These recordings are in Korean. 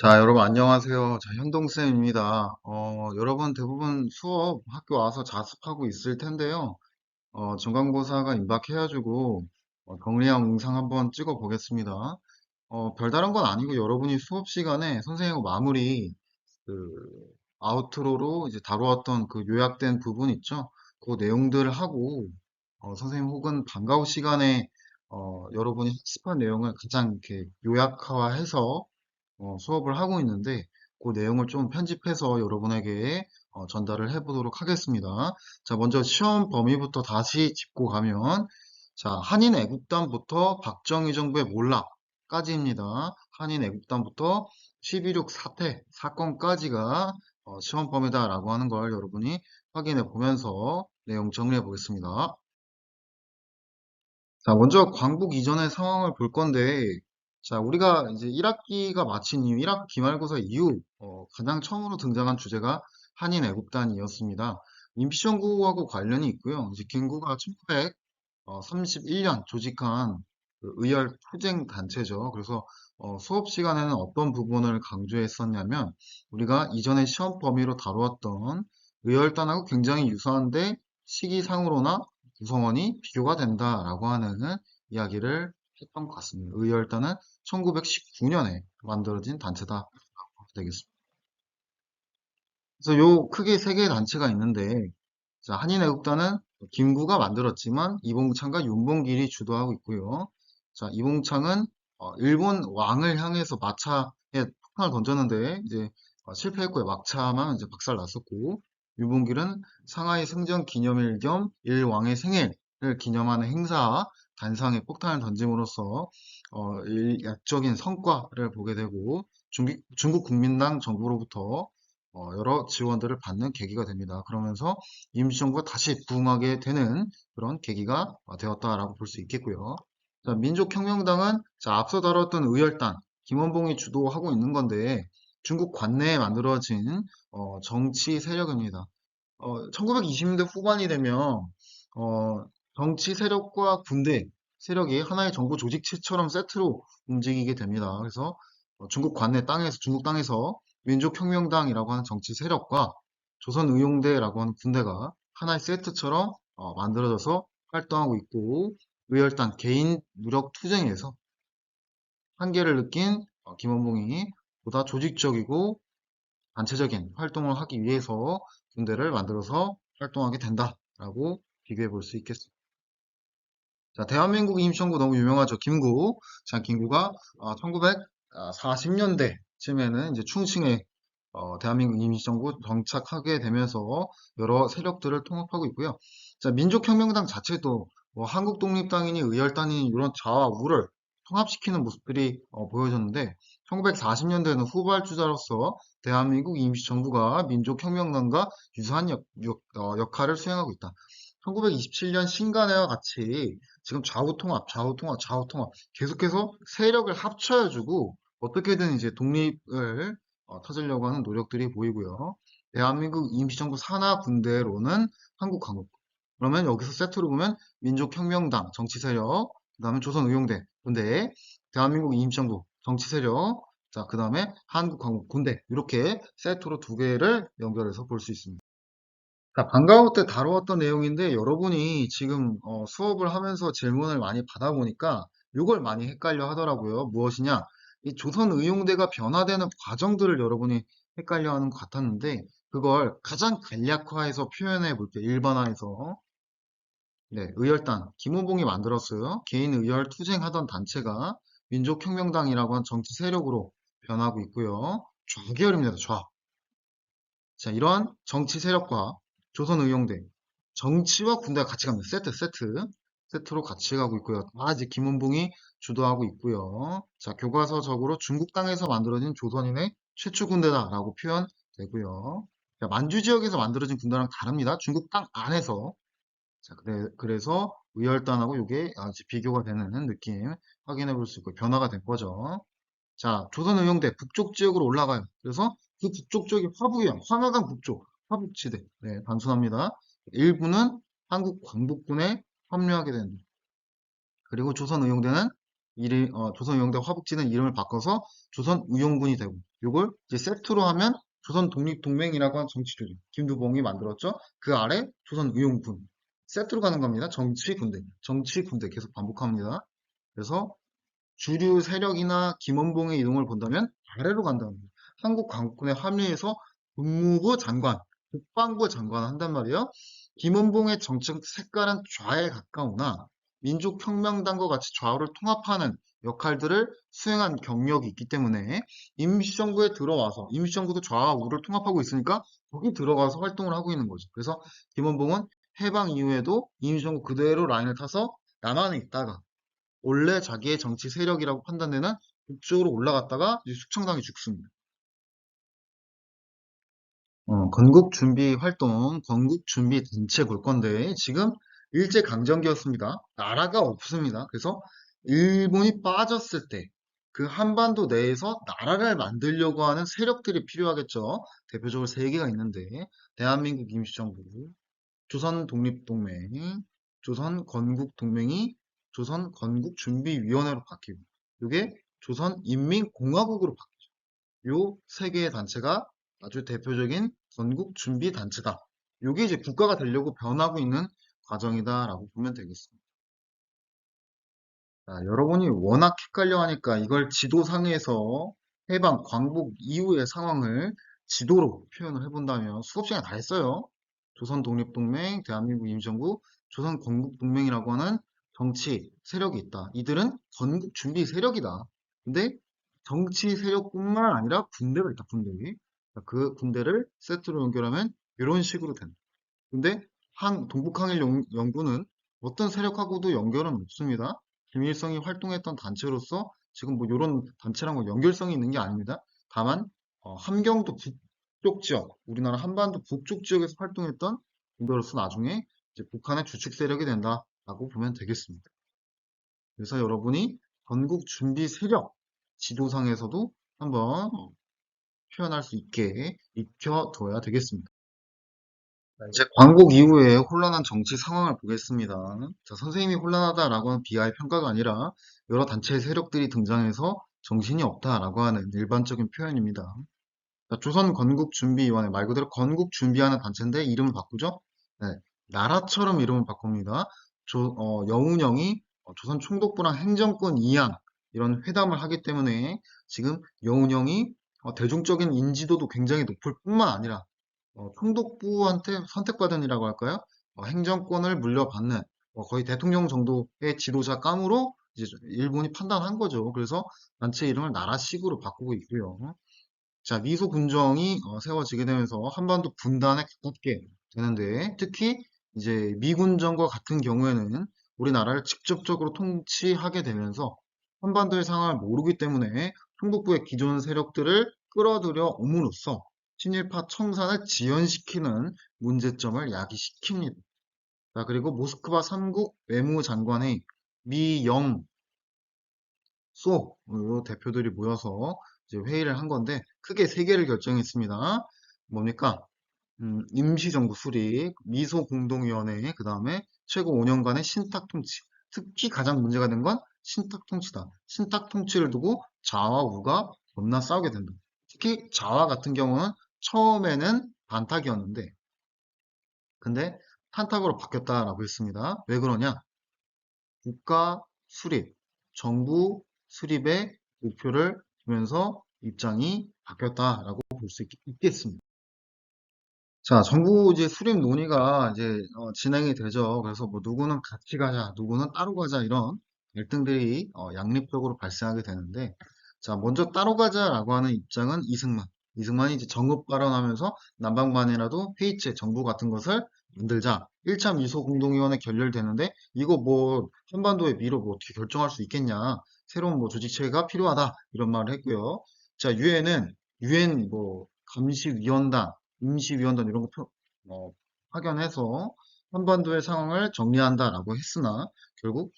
자, 여러분 안녕하세요. 자, 현동쌤입니다. 여러분 대부분 수업 학교 와서 자습하고 있을 텐데요. 중간고사가 임박해가지고 정리한 영상 한번 찍어 보겠습니다. 별다른 건 아니고 여러분이 수업 시간에 선생님하고 마무리 그 아우트로로 이제 다루었던 그 요약된 부분 있죠? 그 내용들을 하고 선생님 혹은 방과 후 시간에 여러분이 학습한 내용을 가장 이렇게 요약화해서 수업을 하고 있는데 그 내용을 좀 편집해서 여러분에게 전달을 해보도록 하겠습니다. 자, 먼저 시험 범위부터 다시 짚고 가면 자, 한인 애국단부터 박정희 정부의 몰락까지입니다. 한인 애국단부터 12.6 사태 사건까지가 시험 범위다라고 하는 걸 여러분이 확인해 보면서 내용 정리해 보겠습니다. 자, 먼저 광복 이전의 상황을 볼 건데, 자, 우리가 이제 1학기가 마친 이후, 1학기 기말고사 이후, 가장 처음으로 등장한 주제가 한인 애국단이었습니다. 임시정부하고 관련이 있고요. 이제 김구가 1931년 조직한 그 의열 투쟁 단체죠. 그래서 수업 시간에는 어떤 부분을 강조했었냐면, 우리가 이전에 시험 범위로 다루었던 의열단하고 굉장히 유사한데, 시기상으로나 구성원이 비교가 된다라고 하는 이야기를 했던 것 같습니다. 의열단은 1919년에 만들어진 단체다 되겠습니다. 그래서 요 크게 세 개의 단체가 있는데 자, 한인애국단은 김구가 만들었지만 이봉창과 윤봉길이 주도하고 있고요. 자, 이봉창은 일본 왕을 향해서 마차에 폭탄을 던졌는데 이제 실패했고요. 막차만 이제 박살 났었고 윤봉길은 상하이 승전 기념일 겸 일왕의 생일을 기념하는 행사 단상에 폭탄을 던짐으로써 일약적인 성과를 보게 되고 중국 국민당 정부로부터 여러 지원들을 받는 계기가 됩니다. 그러면서 임시정부가 다시 부흥하게 되는 그런 계기가 되었다라고 볼 수 있겠고요. 자, 민족혁명당은 자, 앞서 다뤘던 의열단, 김원봉이 주도하고 있는 건데 중국 관내에 만들어진 정치 세력입니다. 1920년대 후반이 되면 정치 세력과 군대 세력이 하나의 정부 조직체처럼 세트로 움직이게 됩니다. 그래서 중국 관내 땅에서 중국 땅에서 민족혁명당이라고 하는 정치 세력과 조선의용대라고 하는 군대가 하나의 세트처럼 만들어져서 활동하고 있고 의열단 개인 무력 투쟁에서 한계를 느낀 김원봉이 보다 조직적이고 단체적인 활동을 하기 위해서 군대를 만들어서 활동하게 된다라고 비교해 볼 수 있겠습니다. 자, 대한민국 임시정부 너무 유명하죠. 김구. 자, 김구가 1940년대쯤에는 이제 충칭에 대한민국 임시정부 정착하게 되면서 여러 세력들을 통합하고 있고요. 자, 민족혁명당 자체도 뭐 한국독립당이니 의열단이니 이런 좌와 우를 통합시키는 모습들이 보여졌는데 1940년대에는 후발주자로서 대한민국 임시정부가 민족혁명당과 유사한 역할을 수행하고 있다. 1927년 신간회와 같이 지금 좌우통합 계속해서 세력을 합쳐가지고 어떻게든 이제 독립을 찾으려고 하는 노력들이 보이고요. 대한민국 임시정부 산하 군대로는 한국광복. 그러면 여기서 세트로 보면 민족혁명당 정치세력, 그 다음에 조선의용대 군대, 대한민국 임시정부 정치세력, 자, 그 다음에 한국광복 군대 이렇게 세트로 두 개를 연결해서 볼 수 있습니다. 자, 방과후 때 다루었던 내용인데 여러분이 지금 수업을 하면서 질문을 많이 받아보니까 이걸 많이 헷갈려 하더라고요. 무엇이냐? 이 조선의용대가 변화되는 과정들을 여러분이 헷갈려 하는 것 같았는데 그걸 가장 간략화해서 표현해 볼게요. 일반화해서. 네, 의열단. 김호봉이 만들었어요. 개인 의열 투쟁하던 단체가 민족혁명당이라고 한 정치 세력으로 변하고 있고요. 좌계열입니다. 좌. 자, 이러한 정치 세력과 조선의용대, 정치와 군대가 같이 갑니다. 세트로 같이 가고 있고요. 다 이제 김원봉이 주도하고 있고요. 자, 교과서적으로 중국 땅에서 만들어진 조선인의 최초 군대다라고 표현되고요. 자, 만주 지역에서 만들어진 군대랑 다릅니다. 중국 땅 안에서. 자, 그래서 의열단하고 이게 아주 비교가 되는 느낌 확인해 볼 수 있고 변화가 된 거죠. 자, 조선의용대 북쪽 지역으로 올라가요. 그래서 그 북쪽 지역이 화북이에요. 황하강 북쪽, 화북지대. 네, 단순합니다. 일부는 한국 광복군에 합류하게 됩니다. 그리고 조선의용대는 조선의용대 화북지대는 이름을 바꿔서 조선의용군이 되고, 요걸 이제 세트로 하면 조선 독립동맹이라고 하는 정치조직 김두봉이 만들었죠. 그 아래 조선의용군 세트로 가는 겁니다. 정치 군대 계속 반복합니다. 그래서 주류 세력이나 김원봉의 이동을 본다면 아래로 간다는 거예요. 한국 강국군에 합류해서 국무부 장관, 국방부 장관을 한단 말이에요. 김원봉의 정책 색깔은 좌에 가까우나 민족혁명당과 같이 좌우를 통합하는 역할들을 수행한 경력이 있기 때문에 임시정부에 들어와서 임시정부도 좌와 우를 통합하고 있으니까 거기 들어가서 활동을 하고 있는 거죠. 그래서 김원봉은 해방 이후에도 임시정부 그대로 라인을 타서 남한에 있다가 원래 자기의 정치 세력이라고 판단되는 북쪽으로 올라갔다가 이제 숙청당해 죽습니다. 건국준비 활동, 건국준비 단체 볼 건데 지금 일제강점기였습니다. 나라가 없습니다. 그래서 일본이 빠졌을 때 그 한반도 내에서 나라를 만들려고 하는 세력들이 필요하겠죠. 대표적으로 세 개가 있는데 대한민국 임시정부, 조선독립동맹, 조선건국동맹이 조선건국준비위원회로 바뀌고 이게 조선인민공화국으로 바뀌죠. 요 세 개의 단체가 아주 대표적인 건국준비단체다. 요게 이제 국가가 되려고 변하고 있는 과정이다라고 보면 되겠습니다. 자, 여러분이 워낙 헷갈려 하니까 이걸 지도상에서 해방, 광복 이후의 상황을 지도로 표현을 해본다면 수업 시간에 다 했어요. 조선독립동맹, 대한민국 임시정부, 조선건국동맹이라고 하는 정치 세력이 있다. 이들은 건국준비 세력이다. 근데 정치 세력뿐만 아니라 군대가 있다, 군대. 그 군대를 세트로 연결하면 이런 식으로 된다. 근데 동북항일연구는 어떤 세력하고도 연결은 없습니다. 김일성이 활동했던 단체로서 지금 뭐 이런 단체랑 뭐 연결성이 있는 게 아닙니다. 다만 함경도 북쪽 지역, 우리나라 한반도 북쪽 지역에서 활동했던 군대로서 나중에 이제 북한의 주축 세력이 된다라고 보면 되겠습니다. 그래서 여러분이 건국 준비 세력 지도상에서도 한번 표현할 수 있게 익혀둬야 되겠습니다. 이제 광복 이후에 혼란한 정치 상황을 보겠습니다. 자, 선생님이 혼란하다라고 하는 비하의 평가가 아니라 여러 단체의 세력들이 등장해서 정신이 없다라고 하는 일반적인 표현입니다. 자, 조선건국준비위원회 말 그대로 건국 준비하는 단체인데 이름을 바꾸죠? 네, 나라처럼 이름을 바꿉니다. 여운형이 조선 총독부랑 행정권 이양 이런 회담을 하기 때문에 지금 여운형이 대중적인 인지도도 굉장히 높을 뿐만 아니라 총독부한테 선택받은이라고 할까요? 행정권을 물려받는 거의 대통령 정도의 지도자감으로 이제 일본이 판단한 거죠. 그래서 단체 이름을 나라식으로 바꾸고 있고요. 자, 미소 군정이 세워지게 되면서 한반도 분단에 가깝게 되는데 특히 이제 미군정과 같은 경우에는 우리나라를 직접적으로 통치하게 되면서 한반도의 상황을 모르기 때문에 총독부의 기존 세력들을 끌어들여 옴으로써 친일파 청산을 지연시키는 문제점을 야기시킵니다. 자, 그리고 모스크바 3국 외무장관의 미영 소 대표들이 모여서 이제 회의를 한 건데 크게 세 개를 결정했습니다. 뭡니까? 임시정부 수립, 미소공동위원회, 그 다음에 최고 5년간의 신탁통치. 특히 가장 문제가 된 건 신탁통치다. 신탁통치를 두고 좌와 우가 겁나 싸우게 된다. 특히 좌와 같은 경우는 처음에는 반탁이었는데 근데 탄탁으로 바뀌었다라고 했습니다. 왜 그러냐? 국가 수립, 정부 수립의 목표를 두면서 입장이 바뀌었다라고 볼 수 있겠습니다. 자, 정부 이제 수립 논의가 이제 진행이 되죠. 그래서 뭐 누구는 같이 가자, 누구는 따로 가자 이런 갈등들이 양립적으로 발생하게 되는데, 자, 먼저 따로 가자라고 하는 입장은 이승만. 이승만이 이제 정읍 발언하면서 남방만이라도 회의체, 정부 같은 것을 만들자. 1차 미소공동위원회 결렬되는데 이거 뭐 한반도의 미로 뭐 어떻게 결정할 수 있겠냐? 새로운 뭐 조직체가 필요하다 이런 말을 했고요. 자, 유엔 뭐 감시위원단 임시위원단 이런 거 파견해서 한반도의 상황을 정리한다라고 했으나 결국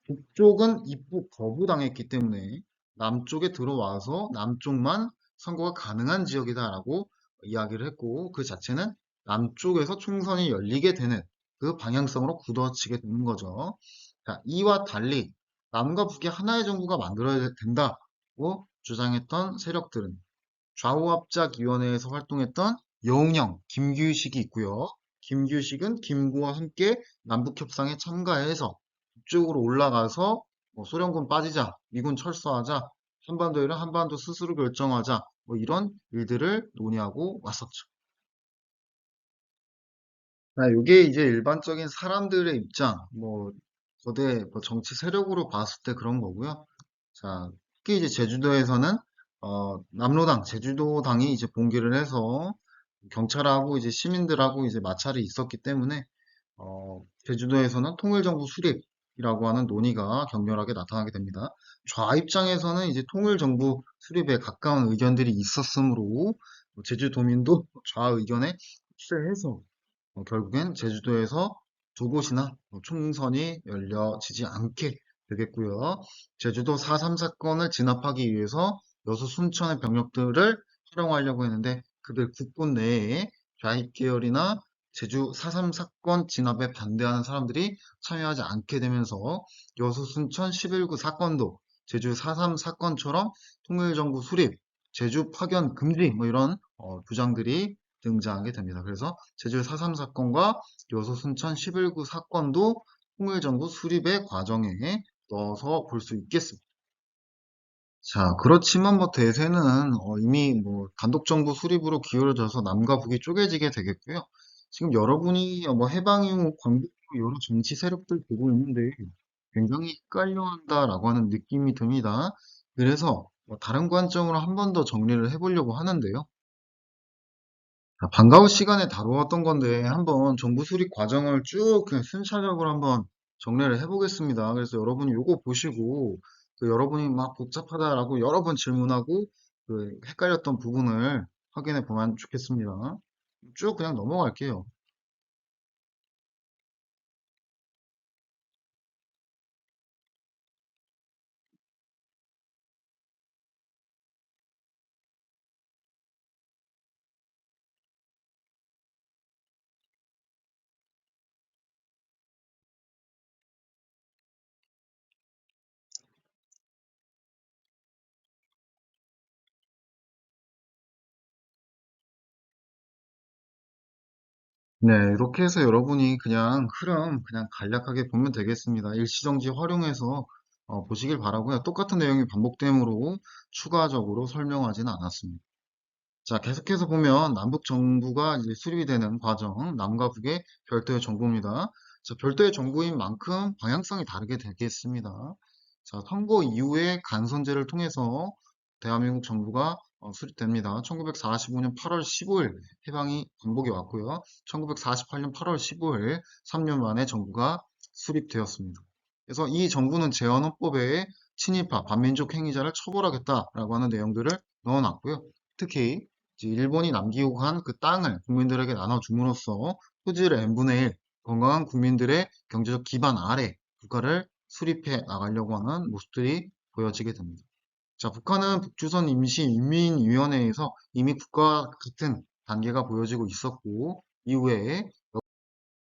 북쪽은 입국 거부당했기 때문에 남쪽에 들어와서 남쪽만 선거가 가능한 지역이다라고 이야기를 했고 그 자체는 남쪽에서 총선이 열리게 되는 그 방향성으로 굳어지게 되는 거죠. 자, 이와 달리 남과 북의 하나의 정부가 만들어야 된다고 주장했던 세력들은 좌우합작위원회에서 활동했던 여웅령, 김규식이 있고요. 김규식은 김구와 함께 남북협상에 참가해서 북쪽으로 올라가서 소련군 빠지자, 미군 철수하자, 한반도에는 한반도 스스로 결정하자, 이런 일들을 논의하고 왔었죠. 자, 요게 이제 일반적인 사람들의 입장, 거대 정치 세력으로 봤을 때 그런 거고요. 자, 특히 이제 제주도에서는 남로당, 제주도당이 이제 봉기를 해서 경찰하고 이제 시민들하고 이제 마찰이 있었기 때문에 제주도에서는 통일정부 수립이라고 하는 논의가 격렬하게 나타나게 됩니다. 좌 입장에서는 이제 통일정부 수립에 가까운 의견들이 있었으므로 제주도민도 좌 의견에 취해서 결국엔 제주도에서 두 곳이나 총선이 열려지지 않게 되겠고요. 제주도 4.3 사건을 진압하기 위해서 여수 순천의 병력들을 활용하려고 했는데 그들 국군 내에 좌익 계열이나 제주 4.3 사건 진압에 반대하는 사람들이 참여하지 않게 되면서 여수 순천 11구 사건도 제주 4.3 사건처럼 통일정부 수립, 제주 파견 금지 이런 주장들이 등장하게 됩니다. 그래서 제주 4.3 사건과 여수 순천 11구 사건도 통일정부 수립의 과정에 넣어서 볼 수 있겠습니다. 자, 그렇지만 대세는 이미 단독정부 수립으로 기울어져서 남과 북이 쪼개지게 되겠고요. 지금 여러분이 해방 이후 광복 이후 여러 정치 세력들 보고 있는데 굉장히 헷갈려 한다라고 하는 느낌이 듭니다. 그래서 다른 관점으로 한 번 더 정리를 해보려고 하는데요. 반가운 시간에 다루었던 건데 한번 정부 수립 과정을 쭉 그냥 순차적으로 한번 정리를 해보겠습니다. 그래서 여러분이 요거 보시고 여러분이 막 복잡하다라고 여러 번 질문하고 헷갈렸던 부분을 확인해 보면 좋겠습니다. 쭉 그냥 넘어갈게요. 네, 이렇게 해서 여러분이 그냥 흐름 그냥 간략하게 보면 되겠습니다. 일시정지 활용해서 보시길 바라고요. 똑같은 내용이 반복되므로 추가적으로 설명하지는 않았습니다. 자, 계속해서 보면 남북 정부가 이제 수립이 되는 과정, 남과 북의 별도의 정부입니다. 자, 별도의 정부인 만큼 방향성이 다르게 되겠습니다. 자, 선거 이후에 간선제를 통해서 대한민국 정부가 수립됩니다. 1945년 8월 15일 해방이 광복이 왔고요. 1948년 8월 15일 3년 만에 정부가 수립되었습니다. 그래서 이 정부는 재헌헌법에 친일파, 반민족 행위자를 처벌하겠다라고 하는 내용들을 넣어놨고요. 특히 이제 일본이 남기고 간 그 땅을 국민들에게 나눠줌으로써 토지를 n분의 1, 건강한 국민들의 경제적 기반 아래 국가를 수립해 나가려고 하는 모습들이 보여지게 됩니다. 자, 북한은 북조선 임시인민위원회에서 이미 국가와 같은 단계가 보여지고 있었고, 이후에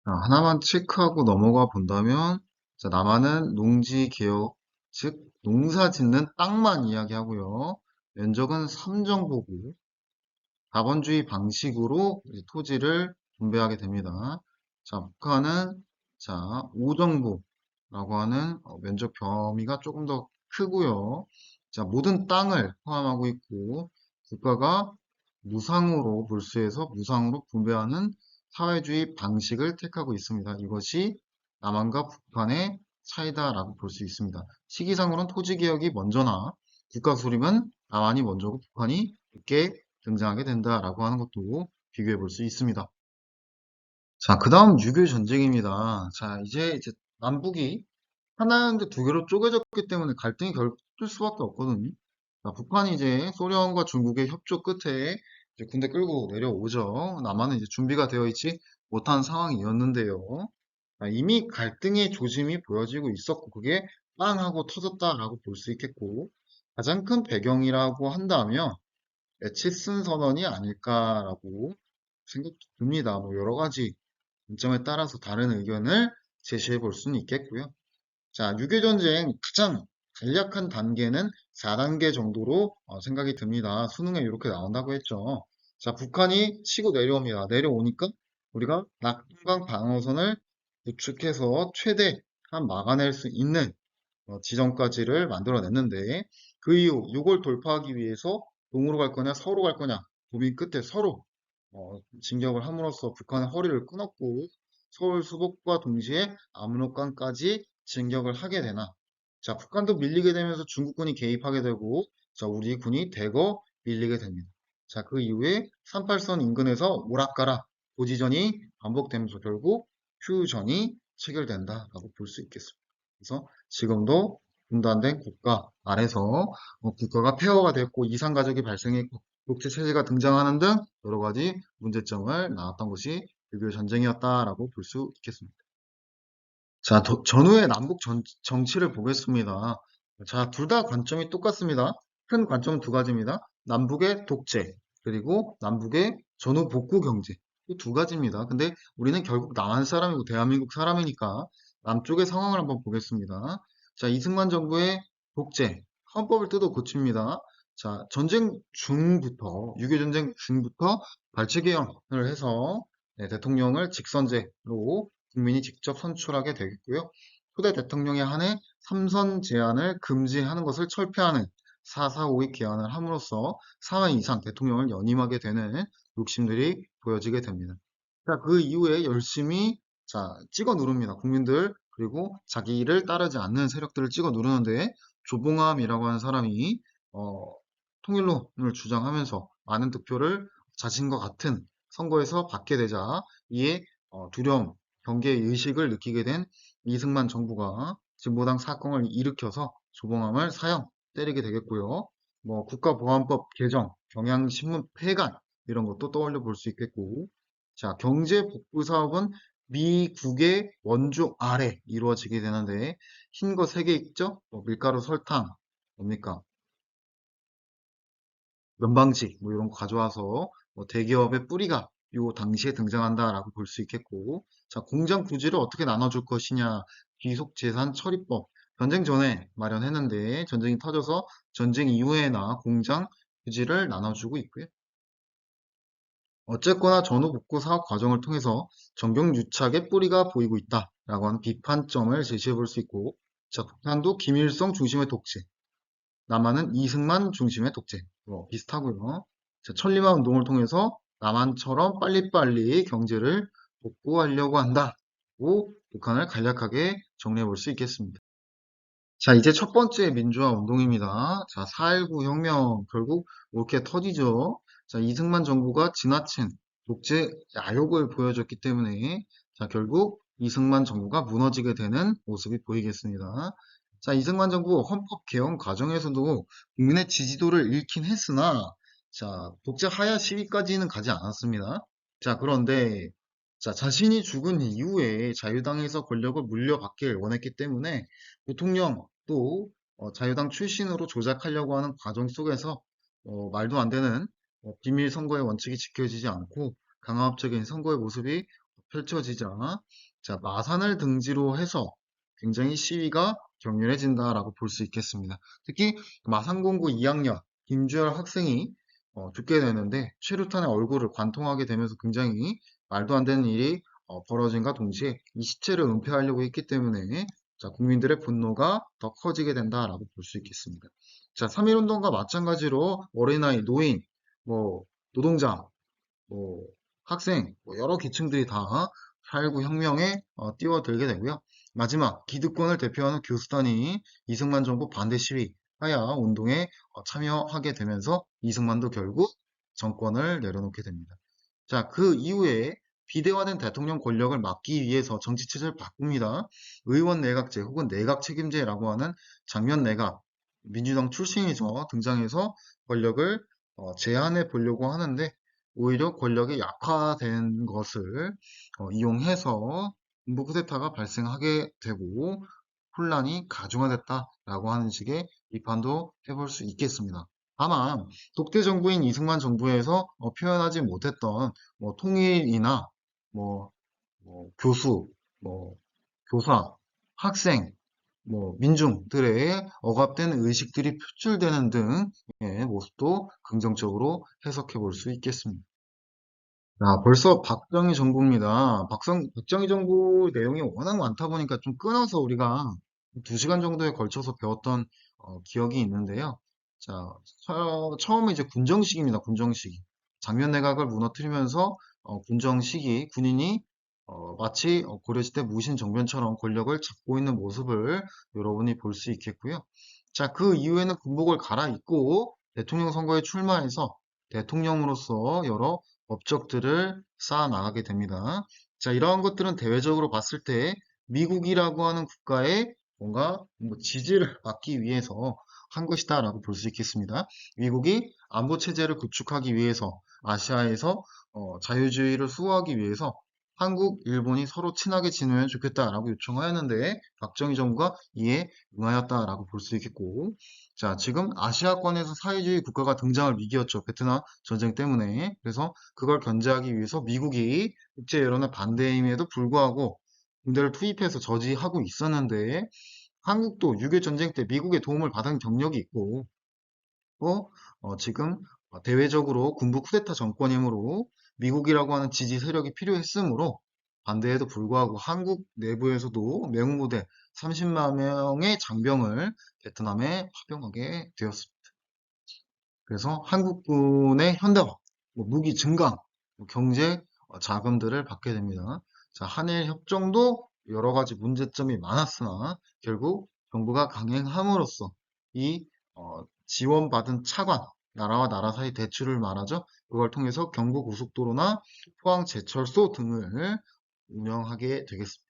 하나만 체크하고 넘어가 본다면, 자, 남한은 농지개혁, 즉 농사 짓는 땅만 이야기하고요. 면적은 삼정보고, 자본주의 방식으로 이제 토지를 분배하게 됩니다. 자, 북한은 자, 오정보라고 하는 면적 범위가 조금 더 크고요. 자, 모든 땅을 포함하고 있고 국가가 무상으로 몰수해서 무상으로 분배하는 사회주의 방식을 택하고 있습니다. 이것이 남한과 북한의 차이다라고 볼 수 있습니다. 시기상으로는 토지개혁이 먼저나 국가 수립은 남한이 먼저고 북한이 늦게 등장하게 된다라고 하는 것도 비교해 볼 수 있습니다. 자, 그 다음 유교 전쟁입니다. 자, 이제 남북이 하나였는데 두 개로 쪼개졌기 때문에 갈등이 결국 될 수밖에 없거든요. 자, 북한이 이제 소련과 중국의 협조 끝에 이제 군대 끌고 내려오죠. 남한은 이제 준비가 되어 있지 못한 상황이었는데요. 자, 이미 갈등의 조짐이 보여지고 있었고, 그게 빵 하고 터졌다라고 볼 수 있겠고, 가장 큰 배경이라고 한다면, 에치슨 선언이 아닐까라고 생각이 듭니다. 여러 가지 관점에 따라서 다른 의견을 제시해 볼 수는 있겠고요. 자, 6.25 전쟁 가장 간략한 단계는 4단계 정도로 생각이 듭니다. 수능에 이렇게 나온다고 했죠. 자, 북한이 치고 내려옵니다. 내려오니까 우리가 낙동강 방어선을 구축해서 최대한 막아낼 수 있는 지점까지를 만들어냈는데 그 이후 이걸 돌파하기 위해서 동으로 갈 거냐 서로 갈 거냐 고민 끝에 서로 진격을 함으로써 북한의 허리를 끊었고 서울 수복과 동시에 압록강까지 진격을 하게 되나 자 북한도 밀리게 되면서 중국군이 개입하게 되고 자 우리 군이 대거 밀리게 됩니다. 자 그 이후에 38선 인근에서 오락가락 고지전이 반복되면서 결국 휴전이 체결된다라고 볼 수 있겠습니다. 그래서 지금도 분단된 국가 아래서 국가가 폐허가 됐고 이산가족이 발생했고 독재체제가 등장하는 등 여러 가지 문제점을 낳았던 것이 6.25 전쟁이었다라고 볼 수 있겠습니다. 자, 전후의 남북 정치를 보겠습니다. 자, 둘 다 관점이 똑같습니다. 큰 관점은 두 가지입니다. 남북의 독재, 그리고 남북의 전후 복구 경제. 이 두 가지입니다. 근데 우리는 결국 남한 사람이고 대한민국 사람이니까 남쪽의 상황을 한번 보겠습니다. 자, 이승만 정부의 독재, 헌법을 뜯어 고칩니다. 자, 전쟁 중부터, 6.25 전쟁 중부터 발췌 개헌을 해서 대통령을 직선제로 국민이 직접 선출하게 되겠고요. 초대 대통령에 한해 3선 제안을 금지하는 것을 철폐하는 4.4.5의 개헌을 함으로써 4회 이상 대통령을 연임하게 되는 욕심들이 보여지게 됩니다. 자, 그 이후에 열심히 찍어 누릅니다. 국민들 그리고 자기를 따르지 않는 세력들을 찍어 누르는데 조봉암이라고 하는 사람이 어, 통일론을 주장하면서 많은 득표를 자신과 같은 선거에서 받게 되자 이에 두려움, 경계 의식을 느끼게 된 이승만 정부가 진보당 사건을 일으켜서 조봉암을 사형 때리게 되겠고요. 뭐 국가보안법 개정, 경향신문 폐간 이런 것도 떠올려 볼 수 있겠고 자, 경제 복구 사업은 미국의 원조 아래 이루어지게 되는데 흰 거 3개 있죠? 뭐 밀가루, 설탕, 뭡니까? 면방지 뭐 이런 거 가져와서 뭐 대기업의 뿌리가 요 당시에 등장한다라고 볼 수 있겠고 자 공장 부지를 어떻게 나눠줄 것이냐 귀속재산 처리법 전쟁 전에 마련했는데 전쟁이 터져서 전쟁 이후에나 공장 부지를 나눠주고 있고요. 어쨌거나 전후 복구 사업 과정을 통해서 정경유착의 뿌리가 보이고 있다라고 하는 비판점을 제시해 볼 수 있고 자 북한도 김일성 중심의 독재 남한은 이승만 중심의 독재 비슷하고요. 자, 천리마 운동을 통해서 남한처럼 빨리빨리 경제를 복구하려고 한다고 북한을 간략하게 정리해 볼 수 있겠습니다. 자, 이제 첫 번째 민주화 운동입니다. 자, 4.19 혁명 결국 이렇게 터지죠. 자, 이승만 정부가 지나친 독재 야욕을 보여줬기 때문에 자, 결국 이승만 정부가 무너지게 되는 모습이 보이겠습니다. 자, 이승만 정부 헌법 개헌 과정에서도 국민의 지지도를 잃긴 했으나 자, 독재 하야 시위까지는 가지 않았습니다. 자, 그런데 자, 자신이 죽은 이후에 자유당에서 권력을 물려받길 원했기 때문에 대통령 또 자유당 출신으로 조작하려고 하는 과정 속에서 말도 안 되는 비밀 선거의 원칙이 지켜지지 않고 강압적인 선거의 모습이 펼쳐지자 자, 마산을 등지로 해서 굉장히 시위가 격렬해진다라고 볼 수 있겠습니다. 특히 마산공고 2학년 김주열 학생이 죽게 되는데 최루탄의 얼굴을 관통하게 되면서 굉장히 말도 안 되는 일이 벌어진과 동시에 이 시체를 은폐하려고 했기 때문에 자, 국민들의 분노가 더 커지게 된다라고 볼 수 있겠습니다. 자, 3.1운동과 마찬가지로 어린아이, 노인, 뭐 노동자, 뭐 학생, 뭐 여러 계층들이 다 4.19 혁명에 뛰어들게 되고요. 마지막 기득권을 대표하는 교수단이 이승만 정부 반대 시위 하야 운동에 참여하게 되면서 이승만도 결국 정권을 내려놓게 됩니다. 자, 그 이후에 비대화된 대통령 권력을 막기 위해서 정치체제를 바꿉니다. 의원 내각제 혹은 내각 책임제라고 하는 장면 내각, 민주당 출신에서 등장해서 권력을 제한해 보려고 하는데 오히려 권력이 약화된 것을 이용해서 군부 쿠데타가 발생하게 되고 혼란이 가중화됐다라고 하는 식의 비판도 해볼 수 있겠습니다. 다만 독재 정부인 이승만 정부에서 표현하지 못했던 뭐 통일이나 뭐 교수, 뭐 교사, 학생 민중들의 억압된 의식들이 표출되는 등의 모습도 긍정적으로 해석해 볼 수 있겠습니다. 자, 벌써 박정희 정부입니다. 박정희 정부 내용이 워낙 많다 보니까 좀 끊어서 우리가 2시간 정도에 걸쳐서 배웠던 기억이 있는데요. 자, 처음에 이제 군정식입니다. 군정식. 장면 내각을 무너뜨리면서 군정식이 군인이 마치 고려시대 무신정변처럼 권력을 잡고 있는 모습을 여러분이 볼 수 있겠고요. 자, 그 이후에는 군복을 갈아입고 대통령 선거에 출마해서 대통령으로서 여러 업적들을 쌓아 나가게 됩니다. 자, 이러한 것들은 대외적으로 봤을 때 미국이라고 하는 국가의 뭔가 지지를 받기 위해서 한 것이다라고 볼 수 있겠습니다. 미국이 안보 체제를 구축하기 위해서 아시아에서 자유주의를 수호하기 위해서 한국, 일본이 서로 친하게 지내면 좋겠다라고 요청하였는데 박정희 정부가 이에 응하였다라고 볼 수 있겠고, 자, 지금 아시아권에서 사회주의 국가가 등장할 위기였죠. 베트남 전쟁 때문에. 그래서 그걸 견제하기 위해서 미국이 국제 여론의 반대임에도 불구하고 군대를 투입해서 저지하고 있었는데 한국도 6.25 전쟁 때 미국의 도움을 받은 경력이 있고 또 지금 대외적으로 군부 쿠데타 정권이므로 미국이라고 하는 지지 세력이 필요했으므로 반대에도 불구하고 한국 내부에서도 명무대 30만 명의 장병을 베트남에 파병하게 되었습니다. 그래서 한국군의 현대화, 무기 증강, 경제 자금들을 받게 됩니다. 자, 한일 협정도 여러 가지 문제점이 많았으나 결국 정부가 강행함으로써 이 지원받은 차관, 나라와 나라 사이 대출을 말하죠. 그걸 통해서 경부고속도로나 포항제철소 등을 운영하게 되겠습니다.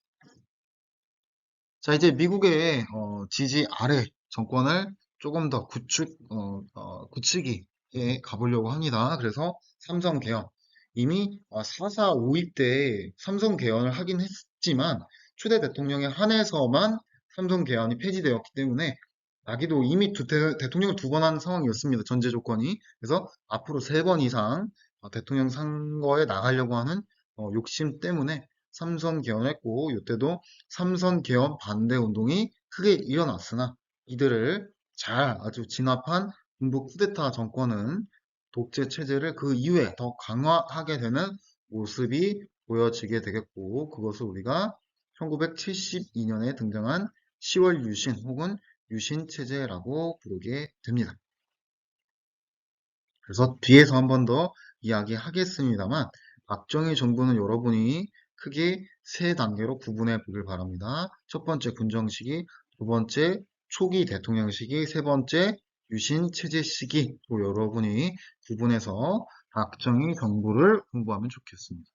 자, 이제 미국의 지지 아래 정권을 조금 더 굳히기에 가보려고 합니다. 그래서 삼성 개헌. 이미 4.4 5.2 때 삼성 개헌을 하긴 했지만 초대 대통령에 한해서만 삼성 개헌이 폐지되었기 때문에 자기도 이미 대통령을 2번 한 상황이었습니다. 전제 조건이. 그래서 앞으로 3번 이상 대통령 선거에 나가려고 하는 욕심 때문에 삼선 개헌했고 이때도 삼선 개헌 반대 운동이 크게 일어났으나 이들을 잘 아주 진압한 군부 쿠데타 정권은 독재 체제를 그 이후에 더 강화하게 되는 모습이 보여지게 되겠고 그것을 우리가 1972년에 등장한 10월 유신 혹은 유신 체제라고 부르게 됩니다. 그래서 뒤에서 한 번 더 이야기하겠습니다만 박정희 정부는 여러분이 크게 3단계로 구분해 보길 바랍니다. 첫 번째 군정 시기, 두 번째 초기 대통령 시기, 세 번째 유신 체제 시기로 여러분이 구분해서 박정희 정부를 공부하면 좋겠습니다.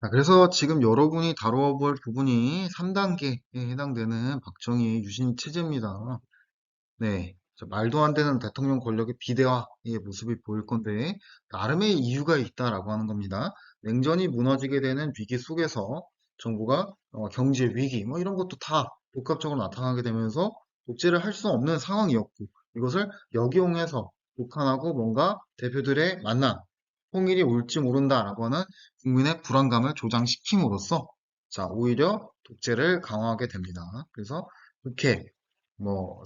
자, 그래서 지금 여러분이 다뤄볼 부분이 3단계에 해당되는 박정희 유신 체제입니다. 네. 말도 안 되는 대통령 권력의 비대화의 모습이 보일 건데, 나름의 이유가 있다라고 하는 겁니다. 냉전이 무너지게 되는 위기 속에서 정부가 경제 위기, 이런 것도 다 복합적으로 나타나게 되면서 독재를 할 수 없는 상황이었고, 이것을 역이용해서 북한하고 뭔가 대표들의 만남, 통일이 올지 모른다라고 하는 국민의 불안감을 조장시킴으로써, 자, 오히려 독재를 강화하게 됩니다. 그래서 이렇게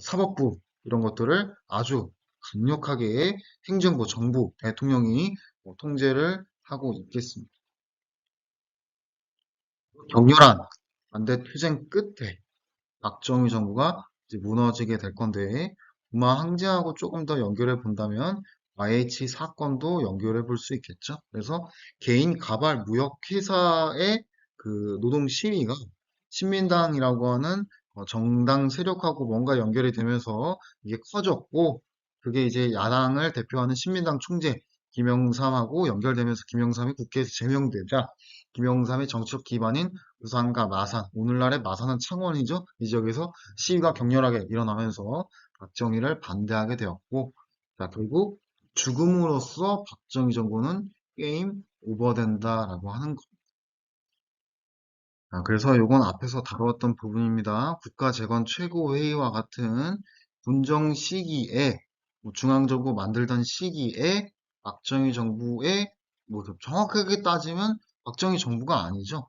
사법부 이런 것들을 아주 강력하게 행정부, 정부, 대통령이 통제를 하고 있겠습니다. 격렬한 반대 투쟁 끝에 박정희 정부가 이제 무너지게 될 건데, 부마 항쟁하고 조금 더 연결해 본다면 YH 사건도 연결해 볼 수 있겠죠. 그래서 개인 가발 무역 회사의 그 노동 시위가 신민당이라고 하는 정당 세력하고 뭔가 연결이 되면서 이게 커졌고, 그게 이제 야당을 대표하는 신민당 총재 김영삼하고 연결되면서 김영삼이 국회에서 제명되자 김영삼의 정치적 기반인 부산과 마산, 오늘날의 마산은 창원이죠. 이 지역에서 시위가 격렬하게 일어나면서 박정희를 반대하게 되었고, 자, 결국 죽음으로써 박정희 정부는 게임 오버된다라고 하는 것. 그래서 이건 앞에서 다루었던 부분입니다. 국가재건 최고회의와 같은 군정 시기에 중앙정부 만들던 시기에 박정희 정부의 정확하게 따지면 박정희 정부가 아니죠.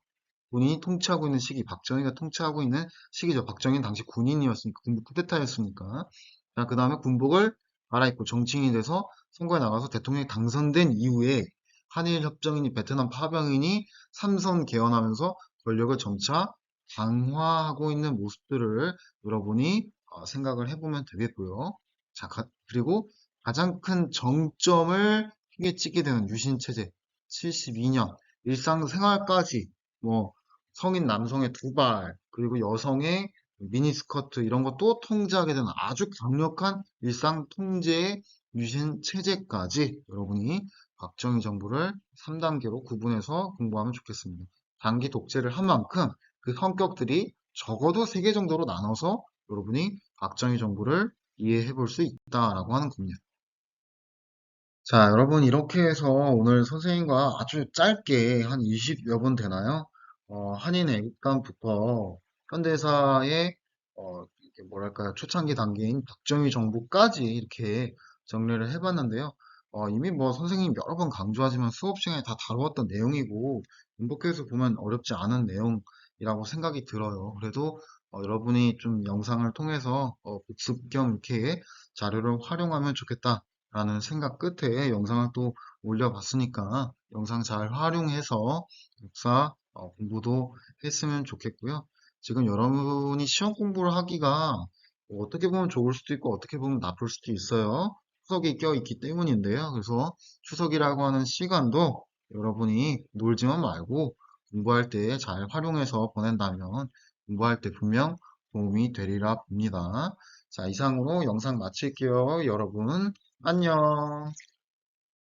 본인이 통치하고 있는 시기, 박정희가 통치하고 있는 시기죠. 박정희는 당시 군인이었으니까, 군부 쿠데타였으니까. 자, 그 다음에 군복을 갈아입고 정치인이 돼서 선거에 나가서 대통령이 당선된 이후에 한일 협정이니 베트남 파병이니 삼선 개헌하면서 권력을 점차 강화하고 있는 모습들을 여러분이 생각을 해보면 되겠고요. 자, 그리고 가장 큰 정점을 크게 찍게 되는 유신체제 72년 일상생활까지 뭐 성인 남성의 두발 그리고 여성의 미니스커트 이런 것도 통제하게 되는 아주 강력한 일상 통제의 유신체제까지 여러분이 박정희 정부를 3단계로 구분해서 공부하면 좋겠습니다. 단기 독재를 한 만큼 그 성격들이 적어도 3개 정도로 나눠서 여러분이 박정희 정부를 이해해 볼 수 있다라고 하는 겁니다. 자, 여러분, 이렇게 해서 오늘 선생님과 아주 짧게 한 20여 분 되나요? 한인 애국단부터 현대사의, 이게 뭐랄까요, 초창기 단계인 박정희 정부까지 이렇게 정리를 해봤는데요. 이미 뭐 선생님 여러 번 강조하지만 수업 시간에 다 다루었던 내용이고, 반복해서 보면 어렵지 않은 내용이라고 생각이 들어요. 그래도 여러분이 좀 영상을 통해서 복습 겸 이렇게 자료를 활용하면 좋겠다. 라는 생각 끝에 영상을 또 올려봤으니까 영상 잘 활용해서 역사 공부도 했으면 좋겠고요. 지금 여러분이 시험 공부를 하기가 뭐 어떻게 보면 좋을 수도 있고 어떻게 보면 나쁠 수도 있어요. 추석이 껴있기 때문인데요. 그래서 추석이라고 하는 시간도 여러분이 놀지만 말고 공부할 때 잘 활용해서 보낸다면 공부할 때 분명 도움이 되리라 봅니다. 자, 이상으로 영상 마칠게요. 여러분. 안녕.